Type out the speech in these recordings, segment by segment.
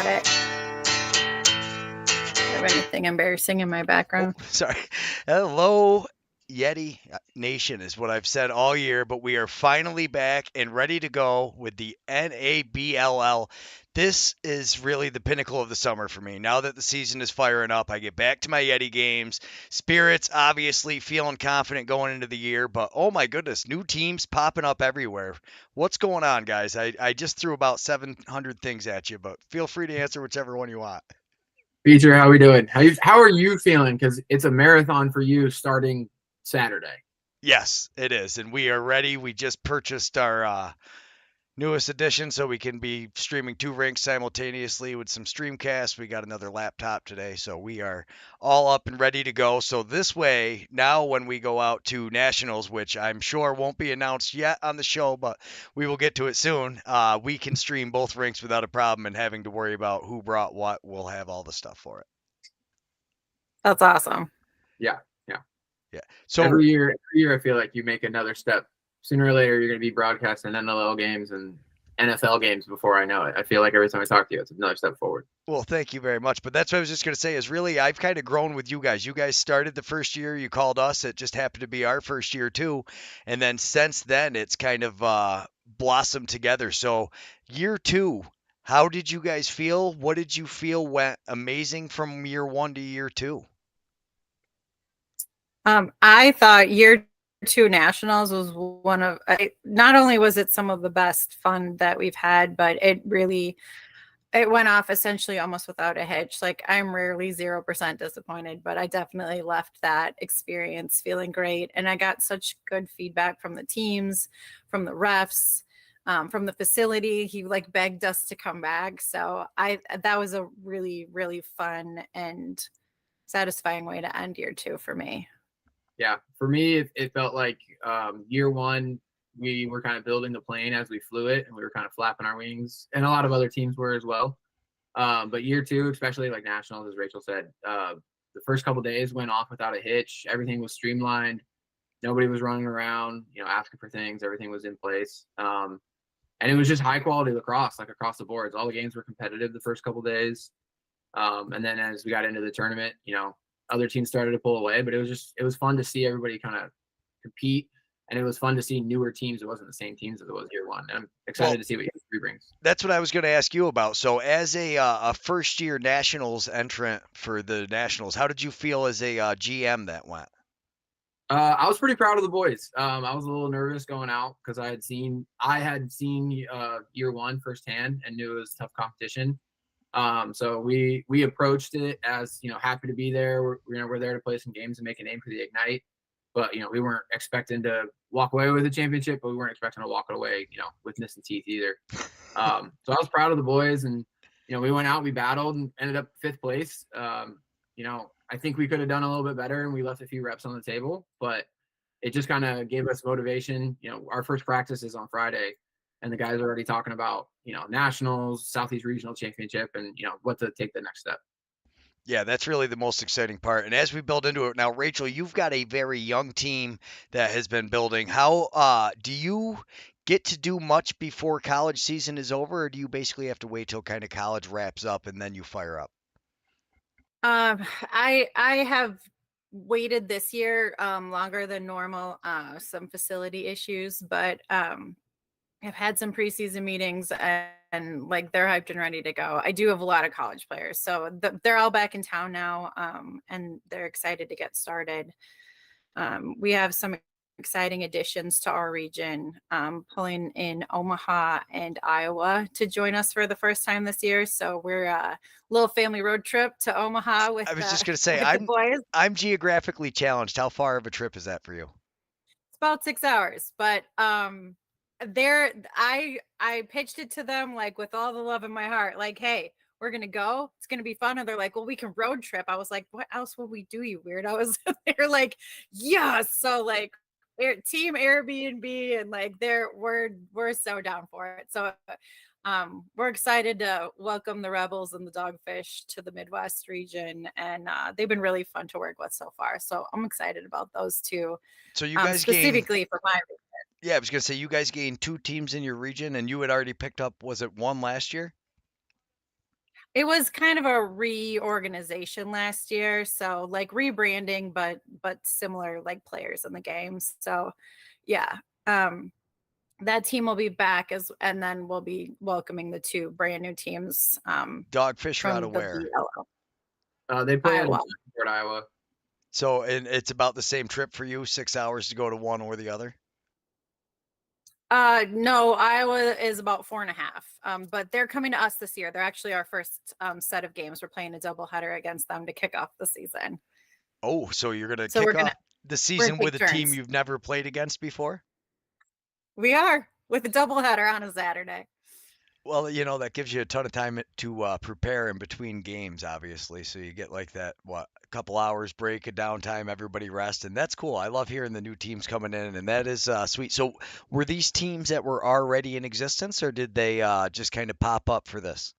got it. Do you have anything embarrassing in my background? Oh, sorry. Hello, Yeti Nation is what I've said all year, but we are finally back and ready to go with the NABLL. This is really the pinnacle of the summer for me. Now that the season is firing up, I get back to my Yeti games. Spirits, obviously, feeling confident going into the year, but oh my goodness, new teams popping up everywhere. What's going on, guys? I just threw about 700 things at you, but feel free to answer whichever one you want. Beecher, how we doing? How are you feeling? Because it's a marathon for you starting Saturday. Yes, it is. And we are ready. We just purchased our newest edition so we can be streaming two rinks simultaneously with some streamcasts. We got another laptop today, so we are all up and ready to go. So this way, now when we go out to nationals, which I'm sure won't be announced yet on the show, but we will get to it soon, we can stream both rinks without a problem and having to worry about who brought what. We'll have all the stuff for it. That's awesome. Yeah, yeah. Yeah. So every year, I feel like you make another step. Sooner or later, you're going to be broadcasting NLL games and NFL games before I know it. I feel like every time I talk to you, it's another step forward. Well, thank you very much. But that's what I was just going to say is really, I've kind of grown with you guys. You guys started the first year, you called us. It just happened to be our first year too. And then since then, it's kind of blossomed together. So year two, how did you guys feel? What did you feel went amazing from year one to year two? I thought year two nationals was one of, not only was it some of the best fun that we've had, but it went off essentially almost without a hitch. Like, I'm rarely 0% disappointed, but I definitely left that experience feeling great. And I got such good feedback from the teams, from the refs, from the facility. He like begged us to come back. So that was a really, really fun and satisfying way to end year two for me. Yeah, for me, it felt like year one, we were kind of building the plane as we flew it, and we were kind of flapping our wings, and a lot of other teams were as well. But year two, especially like nationals, as Rachel said, the first couple days went off without a hitch. Everything was streamlined. Nobody was running around, asking for things. Everything was in place. And it was just high quality lacrosse, like across the boards. All the games were competitive the first couple days. And then as we got into the tournament, other teams started to pull away, but it was fun to see everybody kind of compete, and it was fun to see newer teams. It wasn't the same teams as it was year one. And I'm excited to see what year three brings. That's what I was going to ask you about. So as a first year nationals entrant for the nationals, how did you feel as a GM that went? I was pretty proud of the boys. I was a little nervous going out because I had seen year one firsthand and knew it was tough competition. So we approached it as, happy to be there. We're there to play some games and make a name for the Ignite, but we weren't expecting to walk away with a championship, but we weren't expecting to walk it away, with missing teeth either. So I was proud of the boys, and we went out, we battled, and ended up fifth place. I think we could have done a little bit better, and we left a few reps on the table, but it just kind of gave us motivation. Our first practice is on Friday, and the guys are already talking about, nationals, Southeast Regional Championship, and, what to take the next step. Yeah, that's really the most exciting part. And as we build into it now, Rachel, you've got a very young team that has been building. How do you get to do much before college season is over, or do you basically have to wait till kind of college wraps up and then you fire up? I have waited this year longer than normal, some facility issues, but I've had some preseason meetings, and like, they're hyped and ready to go. I do have a lot of college players, so they're all back in town now, and they're excited to get started. We have some exciting additions to our region, pulling in Omaha and Iowa to join us for the first time this year. So we're a little family road trip to Omaha with I was just going to say, the boys. I'm geographically challenged. How far of a trip is that for you? It's about 6 hours, but I pitched it to them like with all the love in my heart, like, hey, we're gonna go, it's gonna be fun. And they're like, well, we can road trip. I was like, what else would we do, you weirdos? They're like, yeah. So like, team Airbnb, and like, we're so down for it. So we're excited to welcome the Rebels and the Dogfish to the Midwest region, and they've been really fun to work with so far. So I'm excited about those two. So you guys specifically for my region. Yeah, I was gonna say you guys gained two teams in your region, and you had already picked up, was it one last year? It was kind of a reorganization last year, so like rebranding, but similar like players in the games. So yeah, that team will be back and then we'll be welcoming the two brand new teams Dogfish are out from of the where? They play in Iowa. Fort Iowa. So, and it's about the same trip for you, 6 hours to go to one or the other. No, Iowa is about 4.5. But they're coming to us this year. They're actually our first set of games. We're playing a doubleheader against them to kick off the season. Oh, so you're gonna So kick off the we're gonna season with take a team turns. you've never played against before? We are with a doubleheader on a Saturday. Well, that gives you a ton of time to prepare in between games, obviously. So you get like that, what, a couple hours break, a downtime, everybody rest, and that's cool. I love hearing the new teams coming in, and that is sweet. So were these teams that were already in existence, or did they just kind of pop up for this?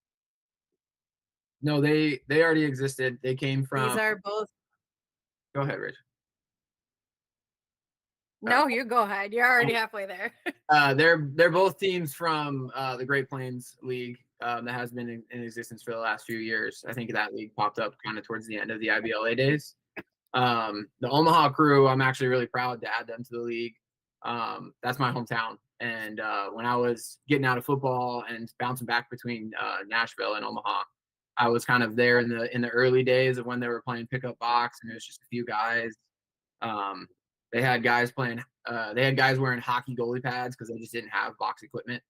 No, they already existed. They came These from. are both. Go ahead, Rich. No, you go ahead. You're already halfway there. They're both teams from the Great Plains League that has been in existence for the last few years. I think that league popped up kind of towards the end of the IBLA days. The Omaha crew, I'm actually really proud to add them to the league. That's my hometown. And when I was getting out of football and bouncing back between Nashville and Omaha, I was kind of there in the early days of when they were playing pickup box, and it was just a few guys. Um, they had guys playing. They had guys wearing hockey goalie pads because they just didn't have box equipment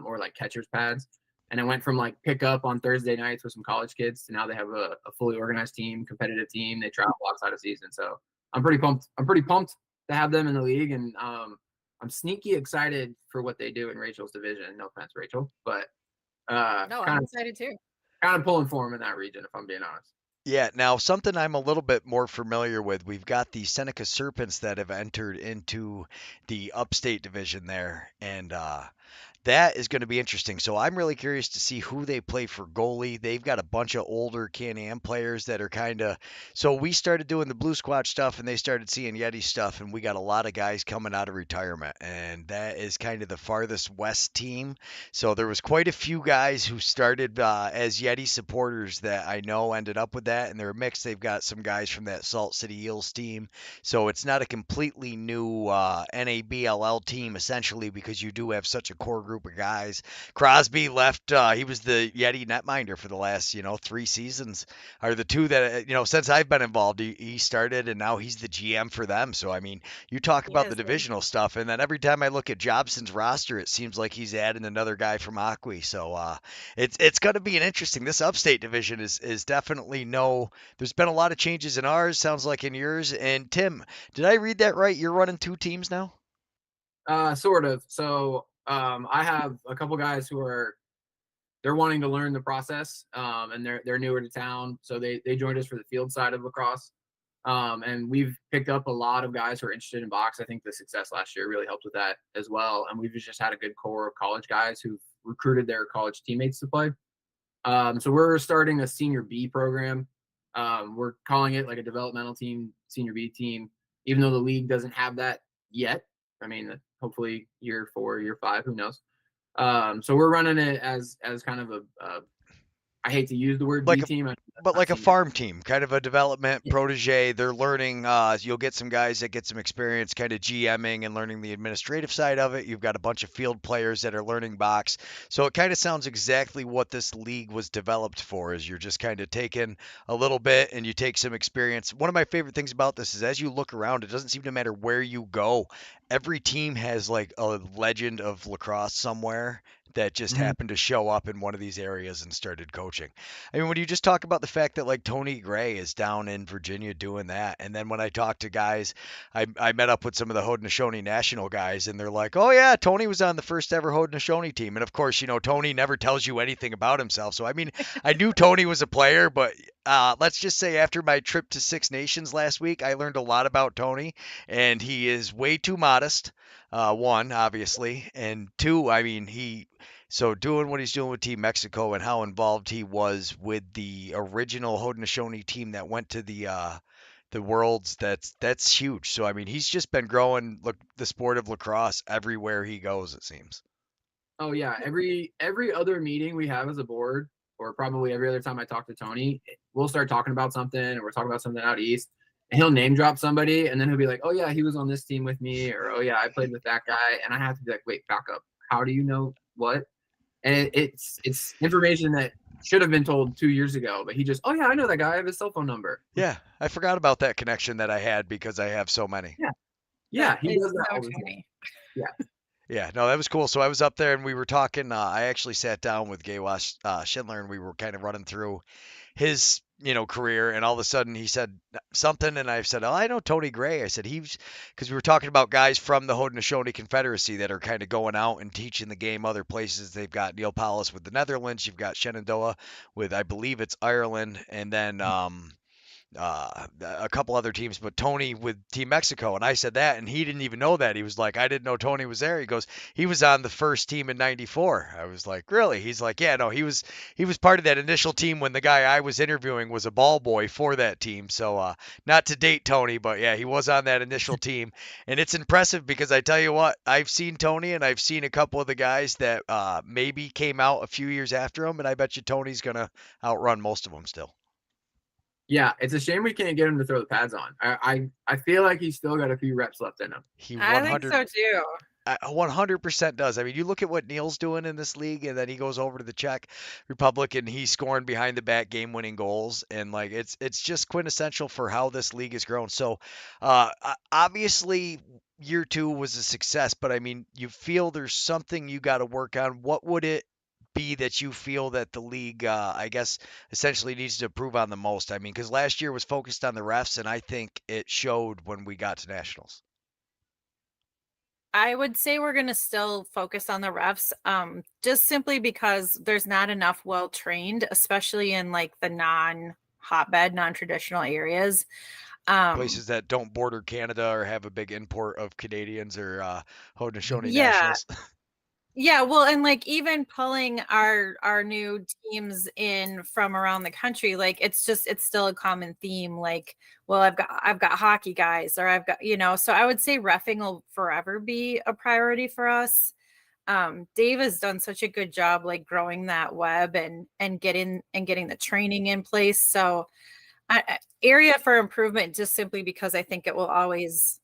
or like catcher's pads. And it went from like pickup on Thursday nights with some college kids to now they have a fully organized team, competitive team. They travel outside of season, so I'm pretty pumped. I'm pretty pumped to have them in the league, and I'm sneaky excited for what they do in Rachel's division. No offense, Rachel, but No, I'm excited too. kind of pulling for them in that region, if I'm being honest. Yeah, now something I'm a little bit more familiar with. We've got the Seneca Serpents that have entered into the upstate division there, and that is going to be interesting. So I'm really curious to see who they play for goalie. They've got a bunch of older Can-Am players that are kind of. So we started doing the Blue Squatch stuff, and they started seeing Yeti stuff, and we got a lot of guys coming out of retirement, and that is kind of the farthest west team. So there was quite a few guys who started as Yeti supporters that I know ended up with that, and they're mixed. They've got some guys from that Salt City Eels team, so it's not a completely new NABLL team essentially because you do have such a core group of guys. Crosby left; he was the Yeti netminder for the last 3 seasons, are the two that since I've been involved. He started, and now he's the GM for them. So I mean, you talk about the Yes. divisional stuff, and then every time I look at Jobson's roster, it seems like he's adding another guy from Aqui. So it's going to be an interesting. This upstate division is definitely no. There's been a lot of changes in ours. Sounds like in yours. And Tim, did I read that right? You're running two teams now. Sort of. So I have a couple guys who they're wanting to learn the process, and they're newer to town, so they joined us for the field side of lacrosse. And we've picked up a lot of guys who are interested in box. I think the success last year really helped with that as well. And we've just had a good core of college guys who've recruited their college teammates to play. So we're starting a senior B program. We're calling it like a developmental team, senior B team, even though the league doesn't have that yet. I mean, hopefully year 4, year 5, who knows? So we're running it as kind of a I hate to use the word Like B a team, but like a farm team, kind of a development yeah. protege. They're learning. You'll get some guys that get some experience, kind of GMing and learning the administrative side of it. You've got a bunch of field players that are learning box. So it kind of sounds exactly what this league was developed for. Is you're just kind of taking a little bit and you take some experience. One of my favorite things about this is as you look around, it doesn't seem to matter where you go. Every team has like a legend of lacrosse somewhere that just Mhm. happened to show up in one of these areas and started coaching. I mean, when you just talk about the fact that like Tony Gray is down in Virginia doing that, and then when I talk to guys, I met up with some of the Haudenosaunee National guys, and they're like, "Oh yeah, Tony was on the first ever Haudenosaunee team," and of course, Tony never tells you anything about himself. So I mean, I knew Tony was a player, but let's just say after my trip to Six Nations last week, I learned a lot about Tony, and he is way too modest. One, obviously, and two, I mean, so doing what he's doing with Team Mexico and how involved he was with the original Haudenosaunee team that went to the Worlds, that's huge. So I mean, he's just been growing the sport of lacrosse everywhere he goes, it seems. Oh yeah, every other meeting we have as a board, or probably every other time I talk to Tony, we'll start talking about something, and we're talking about something out east, and he'll name drop somebody, and then he'll be like, "Oh yeah, he was on this team with me," or "Oh yeah, I played with that guy," and I have to be like, "Wait, back up. How do you know what?" And it's information that should have been told 2 years ago, but he just, "Oh yeah, I know that guy. I have his cell phone number." Yeah, I forgot about that connection that I had because I have so many. Yeah, That he is does that so all the time. Tony. Yeah, no, that was cool. So I was up there and we were talking. I actually sat down with Gaywash Schindler and we were kind of running through his, career. And all of a sudden he said something, and I said, "Oh, I know Tony Gray." I said because we were talking about guys from the Haudenosaunee Confederacy that are kind of going out and teaching the game other places. They've got Neil Powlis with the Netherlands. You've got Shenandoah with, I believe it's Ireland, and then a couple other teams, but Tony with Team Mexico. And I said that, and he didn't even know that. He was like, I didn't know Tony was there. He goes, he was on the first team in '94. I was like, really? He's like, yeah, no, he was part of that initial team when the guy I was interviewing was a ball boy for that team. So not to date Tony, but yeah, he was on that initial team. And it's impressive because I tell you what, I've seen Tony and I've seen a couple of the guys that maybe came out a few years after him, and I bet you Tony's gonna outrun most of them still. Yeah, it's a shame we can't get him to throw the pads on. I feel like he's still got a few reps left in him. He I think 100 so too. 100% does. I mean, you look at what Neil's doing in this league, and then he goes over to the Czech Republic and he's scoring behind the back game-winning goals, and like it's just quintessential for how this league has grown. So, obviously, year 2 was a success, but I mean, you feel there's something you got to work on. What would it be that you feel that the league, I guess, essentially needs to improve on the most? I mean, because last year was focused on the refs, and I think it showed when we got to nationals. I would say we're going to still focus on the refs, just simply because there's not enough well trained, especially in like the non-hotbed, non-traditional areas. Places that don't border Canada or have a big import of Canadians or Haudenosaunee Yeah, nationals. yeah. Well, and like even pulling our new teams in from around the country, like it's still a common theme. Like, well, I've got hockey guys, or I've got, So I would say reffing will forever be a priority for us. Dave has done such a good job like growing that web and getting the training in place. So area for improvement, just simply because I think it will always,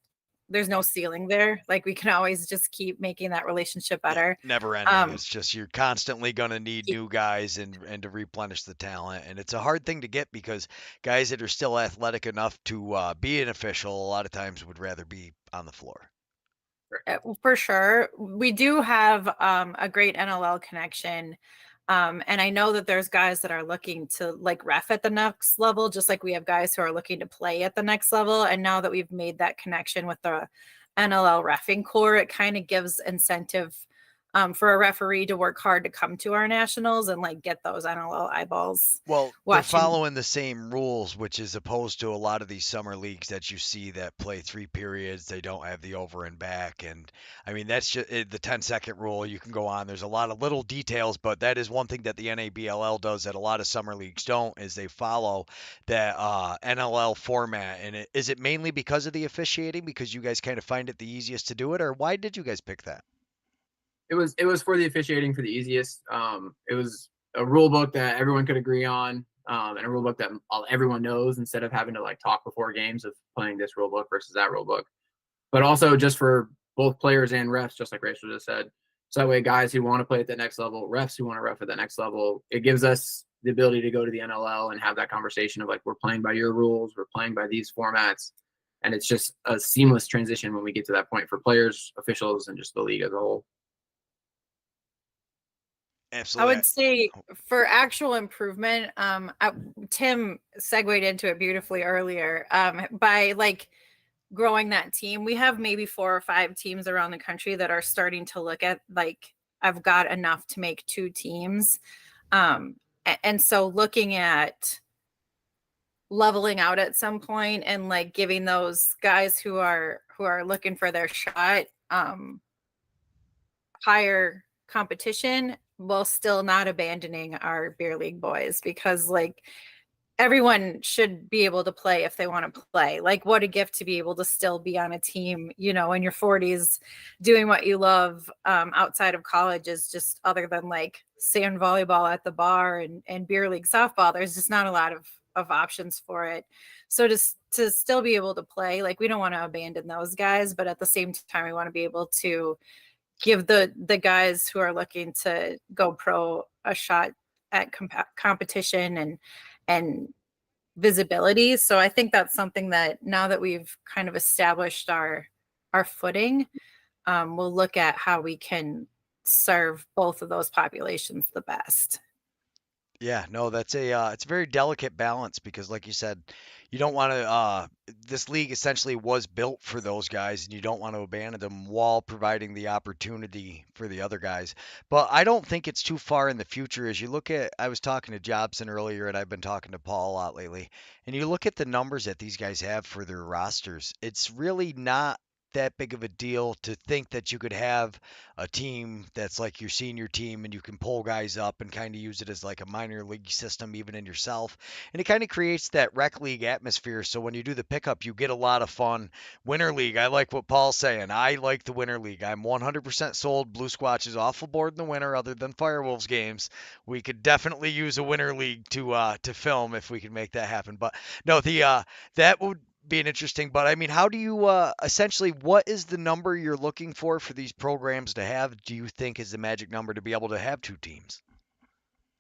there's no ceiling there. Like we can always just keep making that relationship Yeah, better. never ending. Um, It's just you're constantly going to need new guys and to replenish the talent. And it's a hard thing to get because guys that are still athletic enough to be an official a lot of times would rather be on the floor. For sure. We do have a great NLL connection. And I know that there's guys that are looking to like ref at the next level, just like we have guys who are looking to play at the next level. And now that we've made that connection with the NLL reffing core, it kind of gives incentive for a referee to work hard to come to our nationals and like get those NLL eyeballs Well, they're watching. following the same rules, which is opposed to a lot of these summer leagues that you see that play 3 periods. They don't have the over and back. And I mean, that's just the 10-second rule. You can go on. There's a lot of little details, but that is one thing that the NABLL does that a lot of summer leagues don't, is they follow that NLL format. And is it mainly because of the officiating, because you guys kind of find it the easiest to do it, or why did you guys pick that? It was for the officiating for the easiest. It was a rule book that everyone could agree on, and a rule book that everyone knows, instead of having to like talk before games of playing this rule book versus that rule book. But also just for both players and refs, just like Rachel just said. So that way, guys who want to play at the next level, refs who want to ref at the next level, it gives us the ability to go to the NLL and have that conversation of like, we're playing by your rules, we're playing by these formats. And it's just a seamless transition when we get to that point for players, officials, and just the league as a whole. I Absolutely. would say for actual improvement, Tim segued into it beautifully earlier. By like growing that team, we have maybe 4 or 5 teams around the country that are starting to look at like, I've got enough to make 2 teams. And so looking at leveling out at some point and like giving those guys who are looking for their shot higher competition while still not abandoning our beer league boys, because like everyone should be able to play if they want to play. Like, what a gift to be able to still be on a team, you know, in your 40s, doing what you love outside of college is just, other than like sand volleyball at the bar and beer league softball, there's just not a lot of options for it. So just to still be able to play, like, we don't want to abandon those guys, but at the same time, we want to be able to give the guys who are looking to go pro a shot at competition and visibility. So I think that's something that, now that we've kind of established our footing, we'll look at how we can serve both of those populations the best. Yeah, no, that's it's a very delicate balance because, like you said, you don't want to. This league essentially was built for those guys, and you don't want to abandon them while providing the opportunity for the other guys. But I don't think it's too far in the future. As you look at, I was talking to Jobson earlier, and I've been talking to Paul a lot lately, and you look at the numbers that these guys have for their rosters. It's really not that big of a deal to think that you could have a team that's like your senior team and you can pull guys up and kind of use it as like a minor league system even in yourself, and it kind of creates that rec league atmosphere. So when you do the pickup, you get a lot of fun. Winter league, I like what Paul's saying. I like the winter league. I'm 100% sold. Blue Squatch is awful bored in the winter other than Firewolves games. We could definitely use a winter league to film if we could make that happen. But no, the that would being interesting. But I mean, how do you essentially, what is the number you're looking for these programs to have? Do you think is the magic number to be able to have two teams?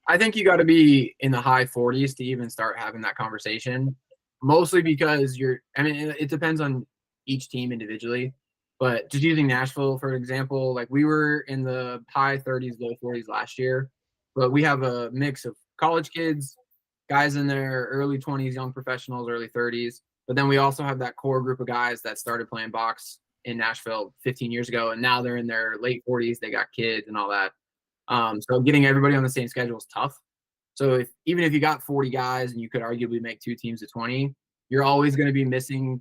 I think you got to be in the high 40s to even start having that conversation, mostly because I mean, it depends on each team individually, but just using Nashville, for example, like we were in the high 30s, low 40s last year, but we have a mix of college kids, guys in their early 20s, young professionals, early 30s. But then we also have that core group of guys that started playing box in Nashville 15 years ago, and now they're in their late 40s. They got kids and all that. So getting everybody on the same schedule is tough. So even if you got 40 guys and you could arguably make two teams of 20, you're always going to be missing,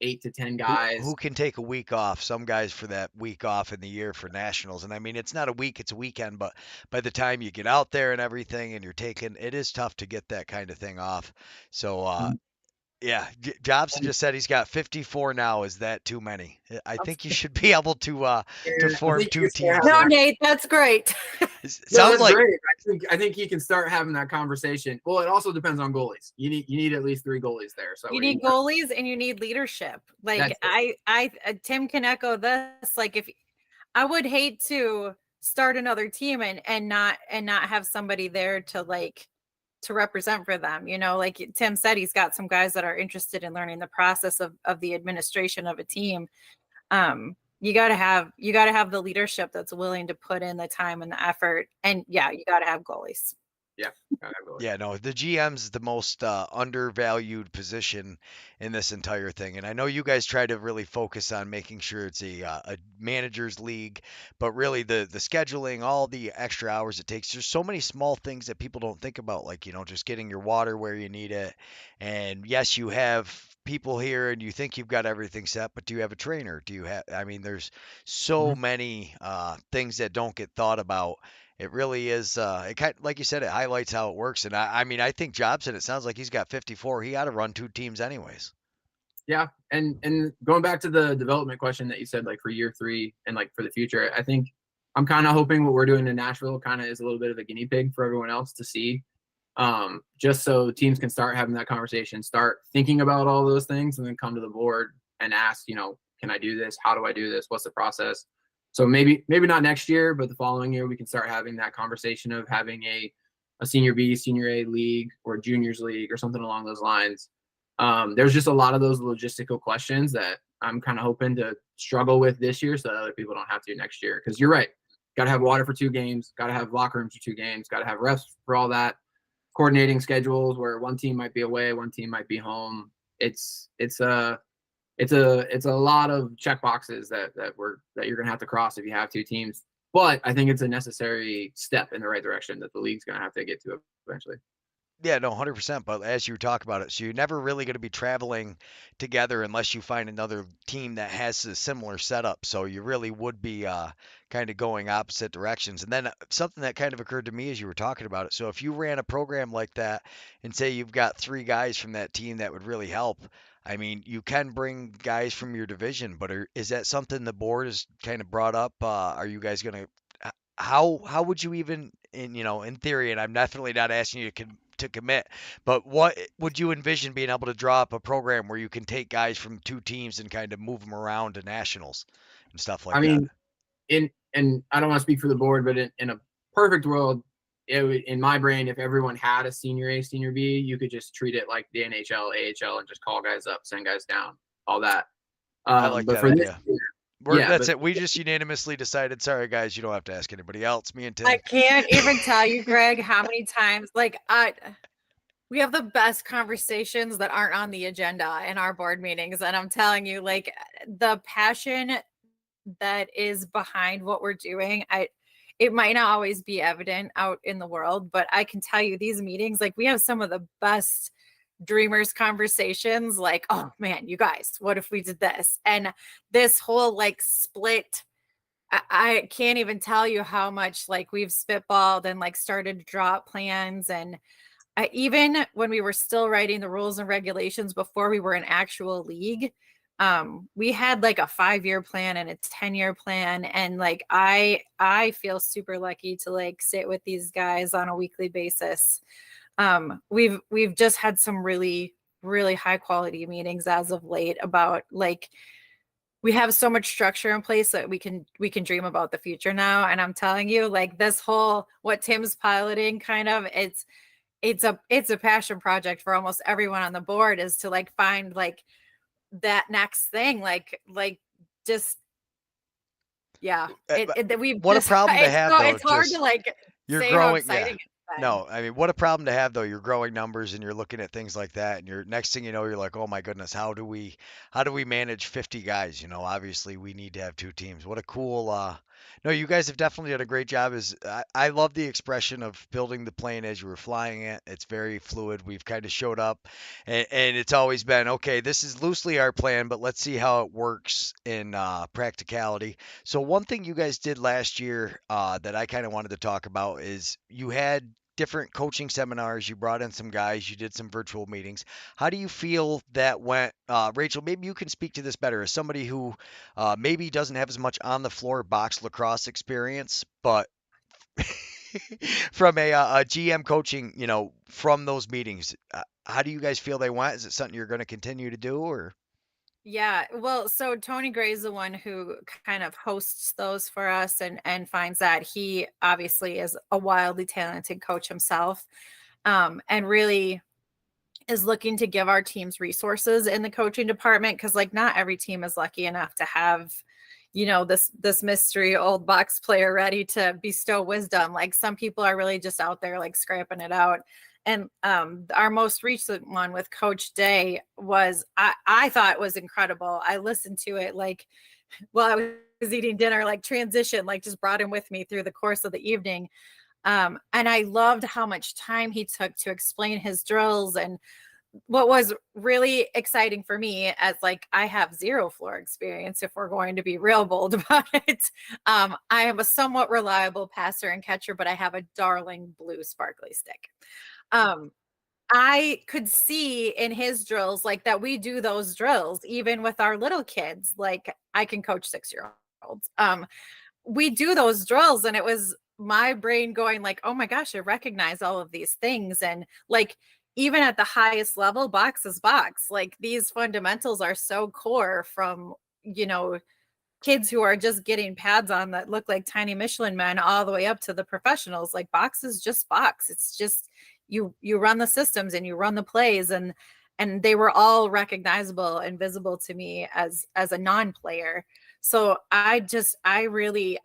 8 to 10 guys. Who can take a week off? Some guys for that week off in the year for nationals. And I mean, it's not a week, it's a weekend, but by the time you get out there and everything and it is tough to get that kind of thing off. So, yeah, Jobson just said he's got 54 now. Is that too many? I think you should be able to form two teams. No, Nate, that's great. Sounds like great. I think he can start having that conversation. Well, it also depends on goalies. You need at least 3 goalies there. So you need goalies and you need leadership. Like Tim can echo this. Like, if I would hate to start another team and not have somebody there to represent for them, like Tim said, he's got some guys that are interested in learning the process of the administration of a team. You got to have the leadership that's willing to put in the time and the effort, and you got to have goalies. Yeah, no, the GM's is the most undervalued position in this entire thing. And I know you guys try to really focus on making sure it's a manager's league, but really the scheduling, all the extra hours it takes, there's so many small things that people don't think about, like, just getting your water where you need it. And yes, you have people here and you think you've got everything set, but do you have a trainer? I mean, there's so many things that don't get thought about. It really is. Like you said, it highlights how it works. And I mean, I think Jobson, it sounds like he's got 54. He ought to run 2 teams anyways. Yeah, and going back to the development question that you said, like for year 3 and like for the future, I think I'm kind of hoping what we're doing in Nashville kind of is a little bit of a guinea pig for everyone else to see, just so teams can start having that conversation, start thinking about all those things, and then come to the board and ask, can I do this? How do I do this? What's the process? So maybe not next year, but the following year we can start having that conversation of having a senior B, senior A league or juniors league or something along those lines. There's just a lot of those logistical questions that I'm kind of hoping to struggle with this year so that other people don't have to next year. Because you're right, got to have water for 2 games, got to have locker rooms for 2 games, got to have refs for all that, coordinating schedules where one team might be away, one team might be home. It's a lot of check boxes that you're gonna have to cross if you have 2 teams. But I think it's a necessary step in the right direction that the league's gonna have to get to eventually. Yeah, no, 100%. But as you talk about it, so you're never really going to be traveling together unless you find another team that has a similar setup. So you really would be kind of going opposite directions. And then something that kind of occurred to me as you were talking about it. So if you ran a program like that and say you've got 3 guys from that team that would really help, I mean, you can bring guys from your division, but is that something the board has kind of brought up? Are you guys going to how would you even in theory, and I'm definitely not asking you to commit, but what would you envision being able to draw up a program where you can take guys from 2 teams and kind of move them around to nationals and stuff I like that? mean, and I don't want to speak for the board, but in a perfect world, in my brain, if everyone had a senior A, senior B, you could just treat it like the NHL, AHL, and just call guys up, send guys down, all that. I like But that for this idea. year, That's but it. We just unanimously decided. Sorry, guys, you don't have to ask anybody else. Me and Tim. I can't even tell you, Greg, how many times we have the best conversations that aren't on the agenda in our board meetings. And I'm telling you, like the passion that is behind what we're doing, it might not always be evident out in the world, but I can tell you these meetings, like we have some of the best dreamers conversations, like, oh man, you guys, what if we did this? And this whole like split, I can't even tell you how much like we've spitballed and like started to draw up plans. And even when we were still writing the rules and regulations before we were an actual league, we had like a 5-year plan and a 10-year plan. And like, I feel super lucky to like sit with these guys on a weekly basis. We've just had some really, really high quality meetings as of late about like, we have so much structure in place that we can dream about the future now. And I'm telling you, like this whole, what Tim's piloting kind of, it's a passion project for almost everyone on the board, is to like find like that next thing, like just yeah. We've What a just problem to have, though. it's hard to like You're say how growing, yeah. exciting it's been. No, I mean, what a problem to have though. You're growing numbers and you're looking at things like that, and you're next thing you know, you're like, oh my goodness, how do we manage 50 guys? Obviously we need to have 2 teams. What a cool no, you guys have definitely done a great job. I love the expression of building the plane as you were flying it. It's very fluid. We've kind of showed up, and it's always been okay. This is loosely our plan, but let's see how it works in practicality. So one thing you guys did last year that I kind of wanted to talk about is you had different coaching seminars. You brought in some guys. You did some virtual meetings. How do you feel that went? Rachel, maybe you can speak to this better as somebody who maybe doesn't have as much on the floor box lacrosse experience, but from a GM coaching, from those meetings, how do you guys feel they went? Is it something you're going to continue to do, or? Yeah, well, so Tony Gray's the one who kind of hosts those for us and finds that. He obviously is a wildly talented coach himself, and really is looking to give our teams resources in the coaching department, because like not every team is lucky enough to have this mystery old box player ready to bestow wisdom. Like some people are really just out there like scrapping it out. And our most recent one with Coach Day was, I thought was incredible. I listened to it like while I was eating dinner, like transition, like just brought him with me through the course of the evening. And I loved how much time he took to explain his drills. And what was really exciting for me, as like I have zero floor experience, if we're going to be real bold about it, I am a somewhat reliable passer and catcher, but I have a darling blue sparkly stick. I could see in his drills like that we do those drills even with our little kids. Like I can coach 6-year-olds. We do those drills, and it was my brain going like, oh my gosh, I recognize all of these things. And like even at the highest level, box is box. Like these fundamentals are so core from kids who are just getting pads on that look like tiny Michelin men all the way up to the professionals. Like box is just box. It's just you run the systems and you run the plays, and they were all recognizable and visible to me as a non-player. So I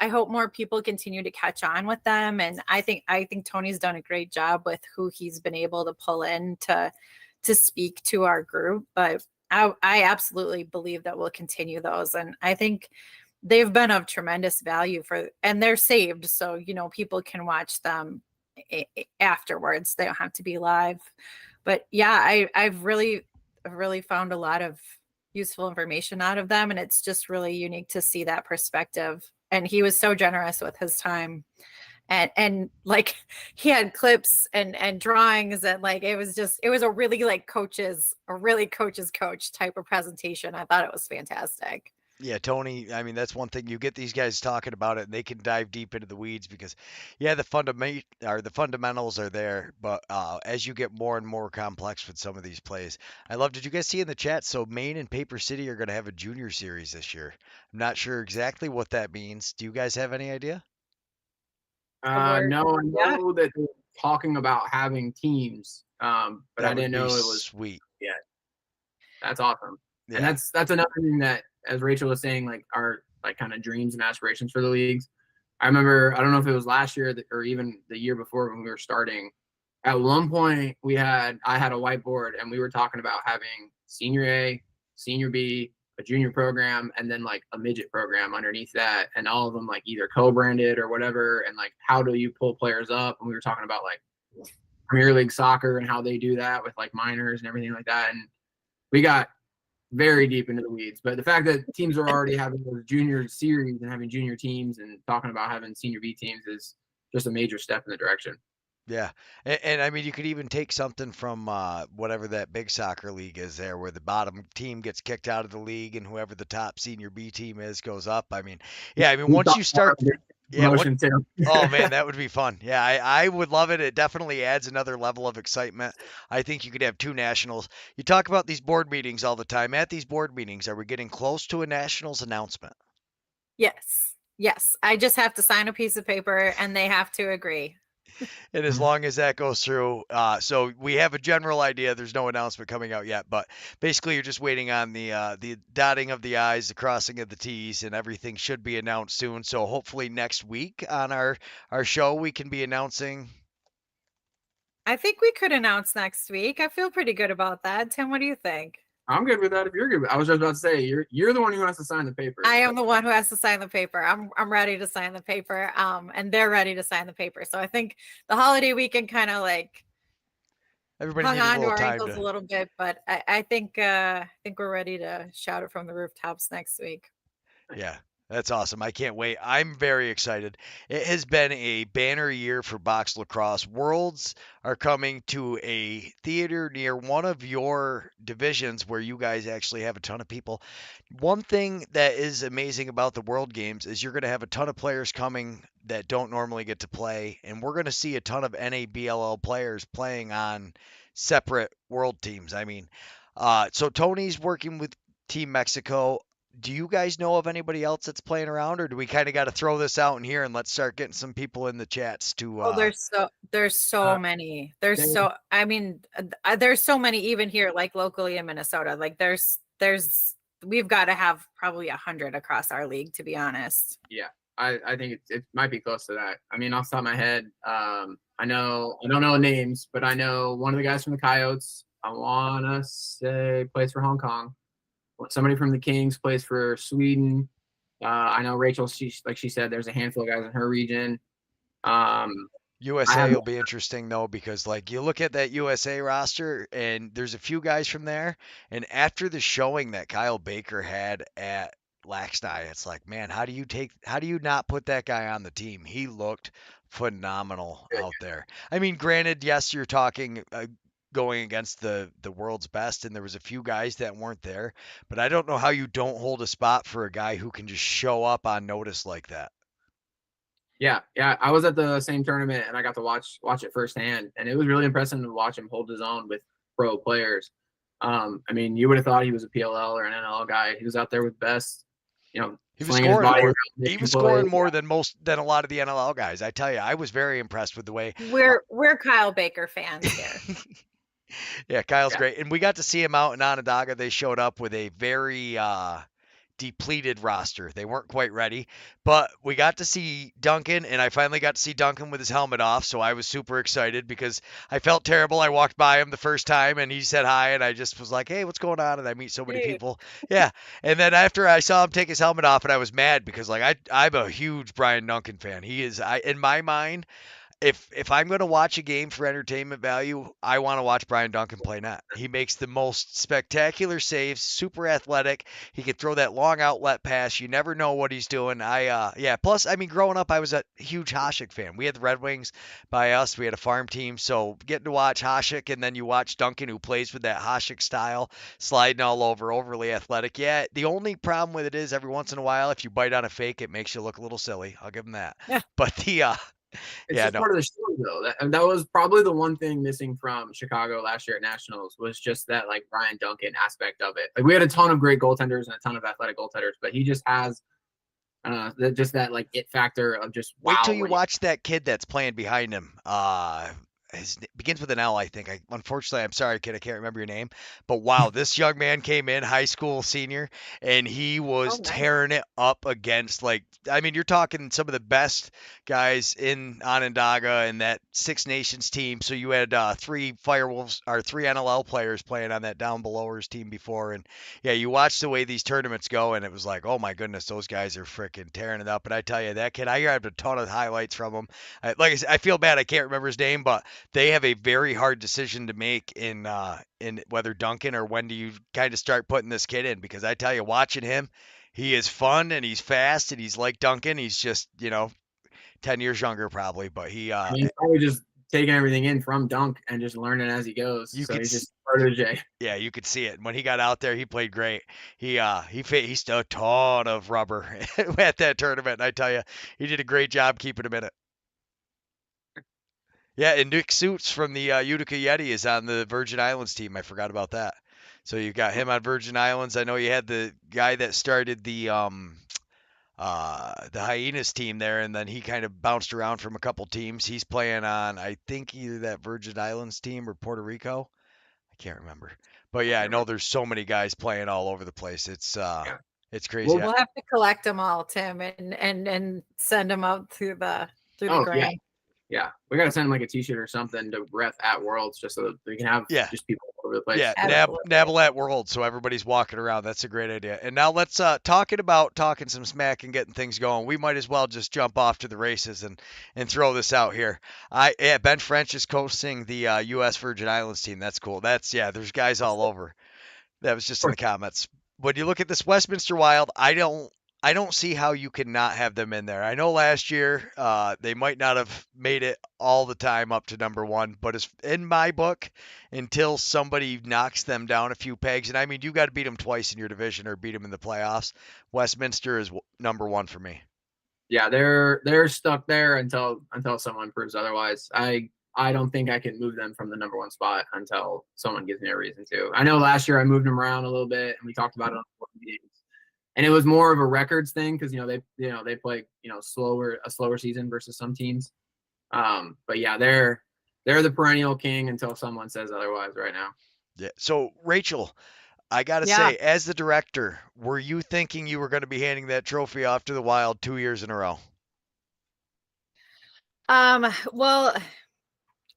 hope more people continue to catch on with them. And I think Tony's done a great job with who he's been able to pull in to speak to our group. But I absolutely believe that we'll continue those. And I think they've been of tremendous value and they're saved. So, people can watch them afterwards. They don't have to be live. But yeah, I've really found a lot of useful information out of them, and it's just really unique to see that perspective. And he was so generous with his time, and like he had clips and drawings, and like it was a really like coach's coach type of presentation. I thought it was fantastic. Yeah, Tony, I mean, that's one thing. You get these guys talking about it and they can dive deep into the weeds because, yeah, the fundamentals are there, but as you get more and more complex with some of these plays, I love. Did you guys see in the chat? So Maine and Paper City are going to have a junior series this year. I'm not sure exactly what that means. Do you guys have any idea? No, I Yeah. know that they're talking about having teams, but That I would didn't know be it was sweet. yet. That's awesome. Yeah. And that's another thing that, as Rachel was saying, like our like kind of dreams and aspirations for the leagues. I remember, I don't know if it was last year or even the year before when we were starting. At one point, I had a whiteboard and we were talking about having senior A, senior B, a junior program, and then like a midget program underneath that, and all of them like either co-branded or whatever. And like, how do you pull players up? And we were talking about like Premier League soccer and how they do that with like minors and everything like that. And we got very deep into the weeds. But the fact that teams are already having those junior series and having junior teams and talking about having senior B teams is just a major step in the direction. Yeah, and I mean, you could even take something from whatever that big soccer league is there, where the bottom team gets kicked out of the league, and whoever the top senior B team is goes up. I mean, yeah, I mean, once you start, yeah, Motion too. oh man, that would be fun. Yeah, I would love it. It definitely adds another level of excitement. I think you could have two nationals. You talk about these board meetings all the time. At these board meetings, are we getting close to a nationals announcement? Yes. Yes. I just have to sign a piece of paper and they have to agree. And as long as that goes through, so we have a general idea. There's no announcement coming out yet, but basically you're just waiting on the dotting of the i's, the crossing of the t's, and everything should be announced soon. So hopefully next week on our show we can be announcing. I think we could announce next week. I feel pretty good about that. Tim, what do you think? I'm good with that if you're good. I was just about to say you're the one who has to sign the paper. I am the one who has to sign the paper. I'm ready to sign the paper. And they're ready to sign the paper. So I think the holiday weekend kind of like Everybody hung needs a on to little our time ankles to. a little bit, but I think we're ready to shout it from the rooftops next week. Yeah, that's awesome. I can't wait. I'm very excited. It has been a banner year for box lacrosse. Worlds are coming to a theater near one of your divisions where you guys actually have a ton of people. One thing that is amazing about the World Games is you're going to have a ton of players coming that don't normally get to play, and we're going to see a ton of NABLL players playing on separate world teams. I mean, so Tony's working with Team Mexico. Do you guys know of anybody else that's playing around, or do we kind of got to throw this out in here and let's start getting some people in the chats to? Oh, there's so many. I mean, there's so many even here, like locally in Minnesota. Like we've got to have probably 100 across our league, to be honest. Yeah, I think it might be close to that. I mean, off the top of my head, I don't know names, but I know one of the guys from the Coyotes. I wanna say plays for Hong Kong. Somebody from the Kings plays for Sweden. I know Rachel. She said, there's a handful of guys in her region. USA will be interesting though, because like you look at that USA roster and there's a few guys from there, and after the showing that Kyle Baker had at Laxny, it's like, man, how do you not put that guy on the team? He looked phenomenal out there. I mean, granted, yes, you're talking going against the world's best, and there was a few guys that weren't there, but I don't know how you don't hold a spot for a guy who can just show up on notice like that. Yeah. I was at the same tournament and I got to watch it firsthand, and it was really impressive to watch him hold his own with pro players. I mean, you would have thought he was a PLL or an NLL guy. He was out there with best, he was scoring more. He was scoring more than a lot of the NLL guys. I tell you, I was very impressed with the way. We're Kyle Baker fans here. Yeah, Kyle's great, and we got to see him out in Onondaga. They showed up with a very depleted roster. They weren't quite ready, but we got to see Duncan, and I finally got to see Duncan with his helmet off, so I was super excited because I felt terrible. I walked by him the first time, and he said hi, and I just was like, hey, what's going on? And I meet so many people. Yeah, and then after I saw him take his helmet off, and I was mad because like I'm a huge Brian Duncan fan. He is, in my mind, if I'm going to watch a game for entertainment value, I want to watch Brian Duncan play net. He makes the most spectacular saves, super athletic. He can throw that long outlet pass. You never know what he's doing. Yeah. Plus, I mean, growing up, I was a huge Hasek fan. We had the Red Wings by us. We had a farm team, so getting to watch Hasek, and then you watch Duncan, who plays with that Hasek style, sliding all over, overly athletic. Yeah. The only problem with it is every once in a while, if you bite on a fake, it makes you look a little silly. I'll give him that. Yeah. But It's yeah, just no. part of the show, though. That was probably the one thing missing from Chicago last year at Nationals was just that like Brian Duncan aspect of it. Like we had a ton of great goaltenders and a ton of athletic goaltenders, but he just has just that like it factor of just wow. Wait till you watch that kid that's playing behind him. Begins with an L, I think. Unfortunately, I'm sorry, kid, I can't remember your name. But wow, this young man came in, high school senior, and he was Oh, nice. tearing it up against I mean, you're talking some of the best guys in Onondaga and that Six Nations team. So you had three Firewolves or three NLL players playing on that down belowers team before, and yeah, you watch the way these tournaments go, and it was like, oh my goodness, those guys are freaking tearing it up. And I tell you, that kid, I grabbed a ton of highlights from him. Like I said, I feel bad, I can't remember his name, but they have a very hard decision to make in whether Duncan or when do you kind of start putting this kid in, because I tell you, watching him, he is fun and he's fast and he's like Duncan. He's just 10 years younger probably, but I mean, he's probably just taking everything in from Dunk and just learning as he goes. So he's just part of the J. Yeah, you could see it. When he got out there, he played great. He faced a ton of rubber at that tournament, and I tell you, he did a great job keeping him in it. Yeah, and Nick Suits from the Utica Yeti is on the Virgin Islands team. I forgot about that. So you got him on Virgin Islands. I know you had the guy that started the Hyenas team there, and then he kind of bounced around from a couple teams. He's playing on, I think, either that Virgin Islands team or Puerto Rico. I can't remember. But yeah, I know there's so many guys playing all over the place. It's crazy. Well, we'll have to collect them all, Tim, and send them out through the grain. Yeah, we gotta send him like a T-shirt or something to ref at Worlds, just so that we can have just people all over the place. Yeah, NABLL at Worlds, so everybody's walking around. That's a great idea. And now let's talking some smack and getting things going. We might as well just jump off to the races and throw this out here. Ben French is coaching the U.S. Virgin Islands team. That's cool. There's guys all over. That was just in the comments. When you look at this Westminster Wild, I don't see how you could not have them in there. I know last year they might not have made it all the time up to number one, but it's in my book until somebody knocks them down a few pegs. And I mean, you got to beat them twice in your division or beat them in the playoffs. Westminster is number one for me. Yeah, they're stuck there until someone proves otherwise. I don't think I can move them from the number one spot until someone gives me a reason to. I know last year I moved them around a little bit, and we talked about it on the meetings. And it was more of a records thing because they play a slower season versus some teams. But yeah, they're the perennial king until someone says otherwise right now. Yeah. So Rachel, I gotta say, as the director, were you thinking you were going to be handing that trophy off to the Wild 2 years in a row? Well,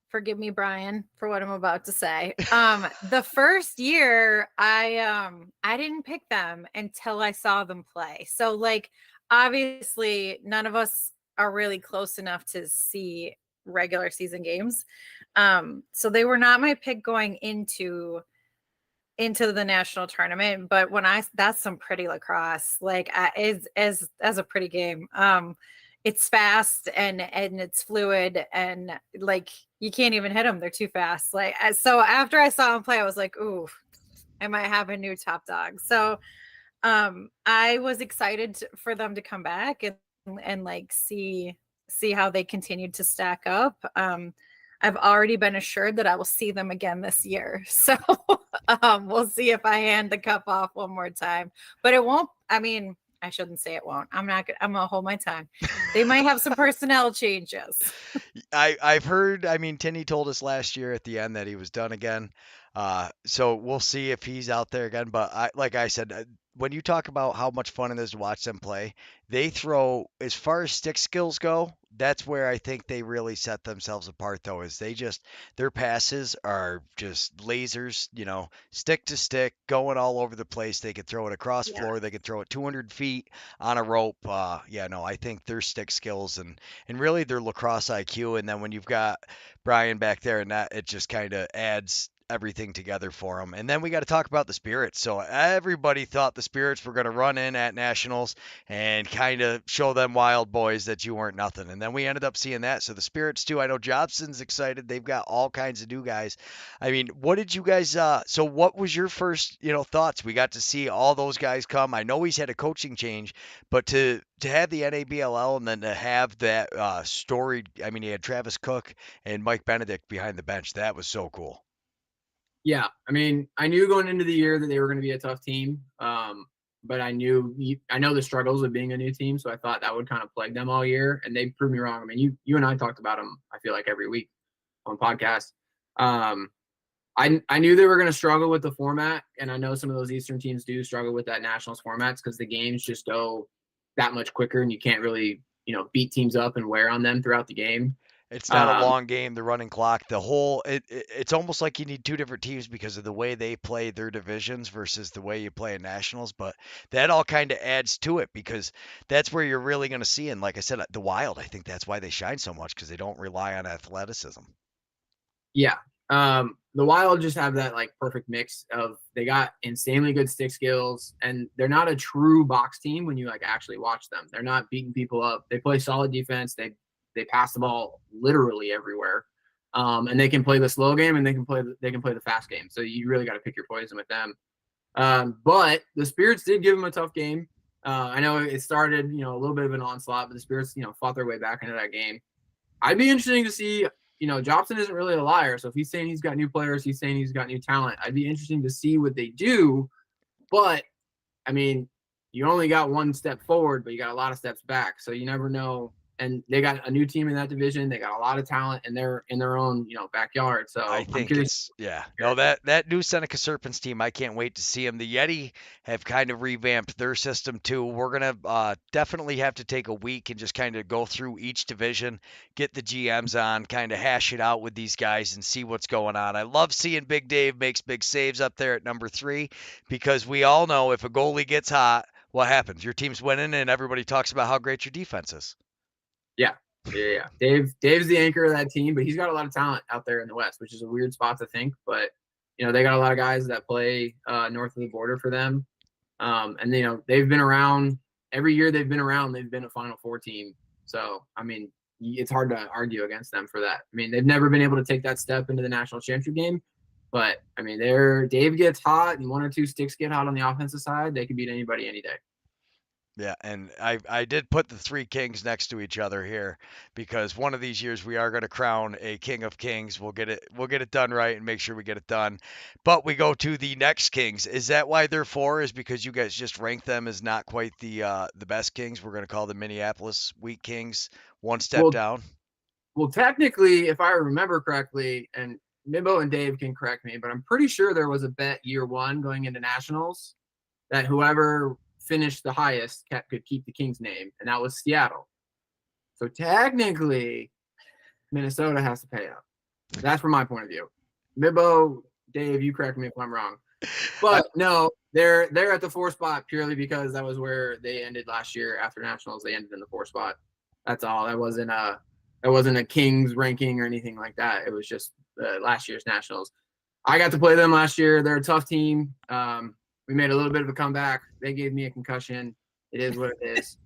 forgive me, Brian, for what I'm about to say. The first year I didn't pick them until I saw them play. So like obviously none of us are really close enough to see regular season games. So they were not my pick going into the national tournament, but that's some pretty lacrosse. Like as a pretty game. It's fast and it's fluid and like you can't even hit them. They're too fast. So after I saw them play, I was like, ooh, I might have a new top dog. So I was excited for them to come back and like see how they continued to stack up. I've already been assured that I will see them again this year. So we'll see if I hand the cup off one more time, but it won't. I mean, I shouldn't say it won't. I'm gonna hold my time. They might have some personnel changes. I've heard. I mean, Tinney told us last year at the end that he was done again. So we'll see if he's out there again. But like I said, when you talk about how much fun it is to watch them play, they throw, as far as stick skills go, that's where I think they really set themselves apart, though, is their passes are just lasers, stick to stick, going all over the place. They could throw it across Yeah. floor, they could throw it 200 feet on a rope. Yeah, no, I think their stick skills and really their lacrosse IQ. And then when you've got Brian back there, and that it just kind of adds everything together for them. And then we got to talk about the Spirits. So everybody thought the Spirits were going to run in at Nationals and kind of show them wild boys that you weren't nothing. And then we ended up seeing that. So the Spirits too. I know Jobson's excited. They've got all kinds of new guys. I mean, what did you guys? So what was your first, thoughts? We got to see all those guys come. I know he's had a coaching change, but to have the NABLL and then to have that storied. I mean, he had Travis Cook and Mike Benedict behind the bench. That was so cool. Yeah, I mean, I knew going into the year that they were going to be a tough team, but I know the struggles of being a new team, so I thought that would kind of plague them all year, and they proved me wrong. I mean, you and I talked about them, I feel like, every week on podcasts. I knew they were going to struggle with the format, and I know some of those Eastern teams do struggle with that Nationals formats because the games just go that much quicker, and you can't really, beat teams up and wear on them throughout the game. It's not a long game, the running clock, it's almost like you need two different teams because of the way they play their divisions versus the way you play in nationals. But that all kind of adds to it because that's where you're really going to see. And like I said, the Wild, I think that's why they shine so much because they don't rely on athleticism. Yeah. The Wild just have that like perfect mix of they got insanely good stick skills and they're not a true box team when you like actually watch them. They're not beating people up. They play solid defense. They pass the ball literally everywhere. And they can play the slow game and they can play the fast game. So you really got to pick your poison with them. But the Spirits did give them a tough game. I know it started, a little bit of an onslaught, but the Spirits, fought their way back into that game. I'd be interesting to see, Jobson isn't really a liar. So if he's saying he's got new players, he's saying he's got new talent. I'd be interesting to see what they do. But I mean, you only got one step forward, but you got a lot of steps back. So you never know. And they got a new team in that division. They got a lot of talent and they're in their own, backyard. So I think that new Seneca Serpents team, I can't wait to see them. The Yeti have kind of revamped their system too. We're going to definitely have to take a week and just kind of go through each division, get the GMs on, kind of hash it out with these guys and see what's going on. I love seeing Big Dave makes big saves up there at number 3 because we all know if a goalie gets hot, what happens? Your team's winning and everybody talks about how great your defense is. Yeah. Dave's the anchor of that team, but he's got a lot of talent out there in the West, which is a weird spot to think. But they got a lot of guys that play north of the border for them, and they've been around every year. They've been around. They've been a Final Four team. So I mean, it's hard to argue against them for that. I mean, they've never been able to take that step into the national championship game, but I mean, Dave gets hot, and one or two sticks get hot on the offensive side. They can beat anybody any day. Yeah, and I did put the 3 kings next to each other here because one of these years we are going to crown a king of kings. We'll get it done right and make sure we get it done. But we go to the next kings. Is that why they're 4? Is because you guys just rank them as not quite the best kings? We're going to call the Minneapolis Weak Kings one step down. Well, technically, if I remember correctly, and Mibbo and Dave can correct me, but I'm pretty sure there was a bet year 1 going into nationals that whoever finished the highest could keep the Kings name, and that was Seattle. So technically, Minnesota has to pay up. That's from my point of view. Mibbo, Dave, you correct me if I'm wrong. But no, they're at the 4 spot purely because that was where they ended last year after nationals. They ended in the 4 spot. That's all. That wasn't a Kings ranking or anything like that. It was just last year's nationals. I got to play them last year. They're a tough team. We made a little bit of a comeback. They gave me a concussion. It is what it is.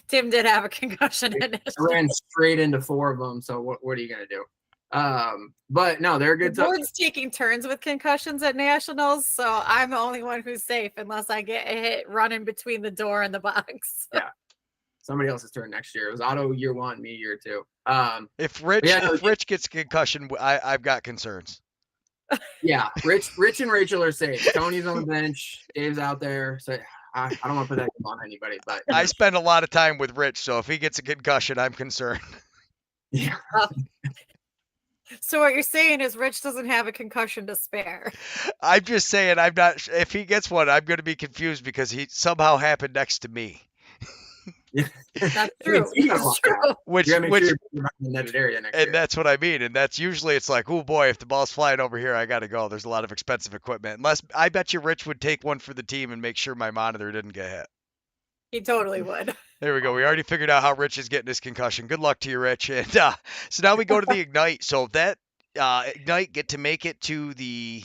Tim did have a concussion. I ran straight into 4 of them. So what are you going to do? But no, they're a good team. The board's taking turns with concussions at nationals. So I'm the only one who's safe unless I get a hit running between the door and the box. Yeah. Somebody else's turn next year. It was Otto year 1, me year 2. If Rich gets a concussion, I've got concerns. Yeah, Rich and Rachel are safe. Tony's on the bench. Dave's out there. So I don't want to put that on anybody. But I spend a lot of time with Rich, so if he gets a concussion, I'm concerned. Yeah. So what you're saying is Rich doesn't have a concussion to spare. I'm just saying I'm not. If he gets one, I'm going to be confused because he somehow happened next to me. That's I mean, true. so you gotta That's watch true. out. which You gotta make which sure you're back in the netted area next and year. that's what I mean. And that's usually it's like, oh boy, if the ball's flying over here, I gotta go. There's a lot of expensive equipment. Unless I bet you Rich would take one for the team and make sure my monitor didn't get hit. He totally would. There we go. We already figured out how Rich is getting his concussion. Good luck to you, Rich. And so now we go to the Ignite. So that Ignite get to make it to the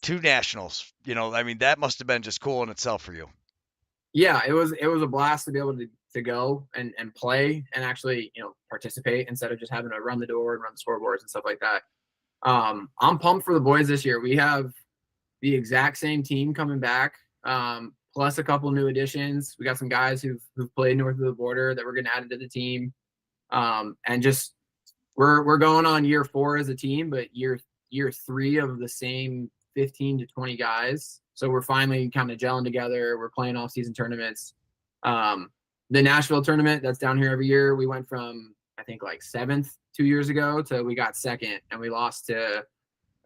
two nationals. I mean, that must have been just cool in itself for you. Yeah, it was a blast to be able to go and play and actually participate instead of just having to run the door and run the scoreboards and stuff like that. I'm pumped for the boys this year. We have the exact same team coming back, plus a couple new additions. We got some guys who've played north of the border that we're going to add into the team, and just we're going on year 4 as a team, but year 3 of the same 15 to 20 guys. So we're finally kind of gelling together. We're playing off-season tournaments. The Nashville tournament that's down here every year, we went from I think like 7th 2 years ago to we got 2nd, and we lost to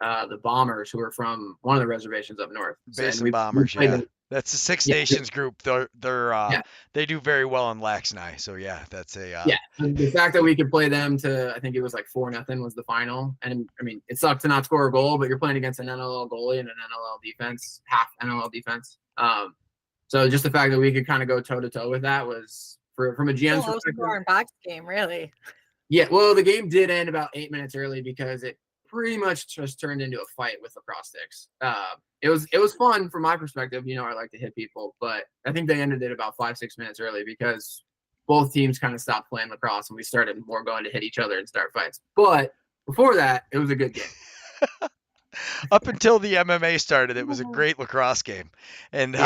the Bombers, who are from one of the reservations up north. Basin Bombers, played yeah. them. That's the Six Yeah. Nations group. Yeah. They do very well in Laxni. So yeah, that's a Yeah, the fact that we could play them to, I think it was like 4-0 was the final. And I mean, it sucked to not score a goal, but you're playing against an NLL goalie and an NLL defense, half NLL defense. So just the fact that we could kind of go toe to toe with that was from a GM's perspective. Low box game, really. Yeah, well, the game did end about 8 minutes early because it pretty much just turned into a fight with lacrosse sticks. It was fun from my perspective. I like to hit people, but I think they ended it about 5-6 minutes early because both teams kind of stopped playing lacrosse and we started more going to hit each other and start fights. But before that, it was a good game. Up until the MMA started, it was a great lacrosse game. And